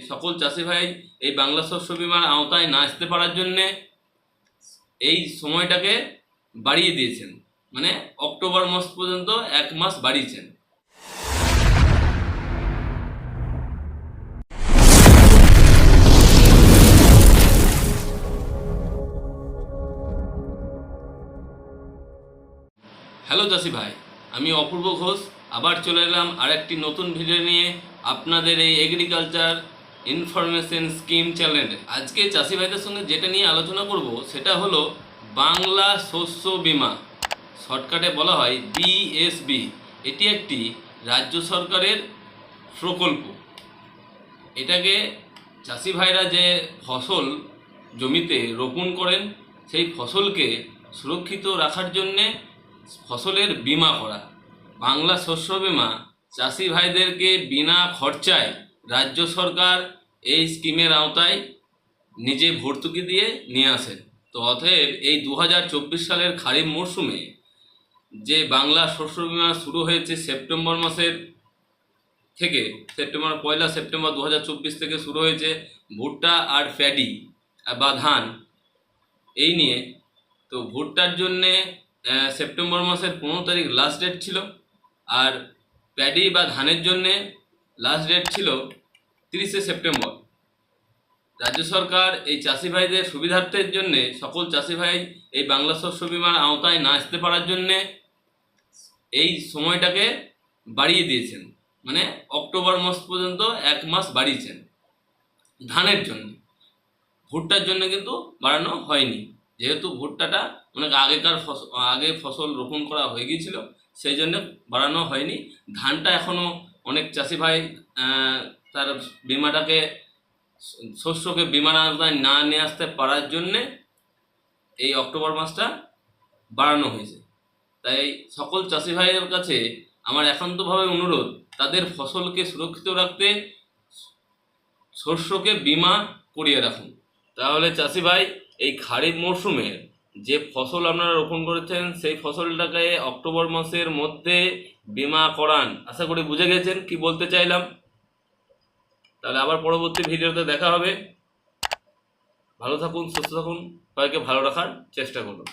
সকল চাষি ভাই এই বাংলা শস্য বীমার আওতায় না আসতে পারার জন্যে এই সময়টাকে বাড়িয়ে দিয়েছেন, মানে অক্টোবর মাস পর্যন্ত 1 মাস বাড়িয়েছেন। হ্যালো চাষি ভাই, আমি অপূর্ব ঘোষ আবার চলে এলাম আরেকটি নতুন ভিডিও নিয়ে আপনাদের এই এগ্রিকালচার ইনফরমেশন স্কিম চ্যানেলে। আজকে চাষি ভাইদের সঙ্গে যেটা নিয়ে আলোচনা করব সেটা হলো বাংলা শস্য বীমা, শর্টকাটে বলা হয় বিএসবি। এটি একটি রাজ্য সরকারের প্রকল্প। এটাকে চাষি ভাইরা যে ফসল জমিতে রোপণ করেন সেই ফসলকে সুরক্ষিত রাখার জন্যে ফসলের বীমা করা। বাংলা শস্য বীমা চাষি ভাইদেরকে বিনা খরচায় রাজ্য সরকার এই স্কিমের আওতায় নিজে ভর্তুকি দিয়ে নিয়ে আসেন। তো অতএব এই 2024 সালের খারিফ মরশুমে যে বাংলা শস্য বীমা শুরু হয়েছে সেপ্টেম্বর মাসের থেকে, পয়লা সেপ্টেম্বর 2024 থেকে শুরু হয়েছে ভুট্টা আর প্যাডি বা ধান এই নিয়ে। তো ভুট্টার জন্যে সেপ্টেম্বর মাসের 15 তারিখ লাস্ট ডেট ছিল, আর প্যাডি বা ধানের জন্যে লাস্ট ডেট ছিল 30শে সেপ্টেম্বর। রাজ্য সরকার এই চাষি ভাইদের সুবিধার্থের জন্যে, সকল চাষি ভাই এই বাংলা শস্য বীমার আওতায় না আসতে পারার জন্যে এই সময়টাকে বাড়িয়ে দিয়েছেন, মানে অক্টোবর মাস পর্যন্ত 1 মাস বাড়িয়েছেন ধানের জন্য। ভুট্টার জন্য কিন্তু বাড়ানো হয়নি, যেহেতু ভুট্টাটা অনেক আগে ফসল রোপণ করা হয়ে গিয়েছিল, সেই জন্য বাড়ানো হয়নি। ধানটা এখনও অনেক চাষি ভাই তার বিমাটাকে শস্যকে বিমার আওতায় না নিয়ে আসতে পারার জন্যে এই অক্টোবর মাসটা বাড়ানো হয়েছে। তাই সকল চাষি ভাইয়ের কাছে আমার একান্তভাবে অনুরোধ, তাদের ফসলকে সুরক্ষিত রাখতে শস্যকে বিমা করিয়ে রাখুন। তাহলে চাষি ভাই এই খারিফ মরশুমে যে ফসল আপনারা রোপণ করেছেন সেই ফসলটাকে অক্টোবর মাসের মধ্যে বিমা করান। আশা করি বুঝে গেছেন কি বলতে চাইলাম। তাহলে আবার পরবর্তী ভিডিওতে দেখা হবে। ভালো থাকুন, সুস্থ থাকুন, সবাইকে ভালো রাখার চেষ্টা করুন।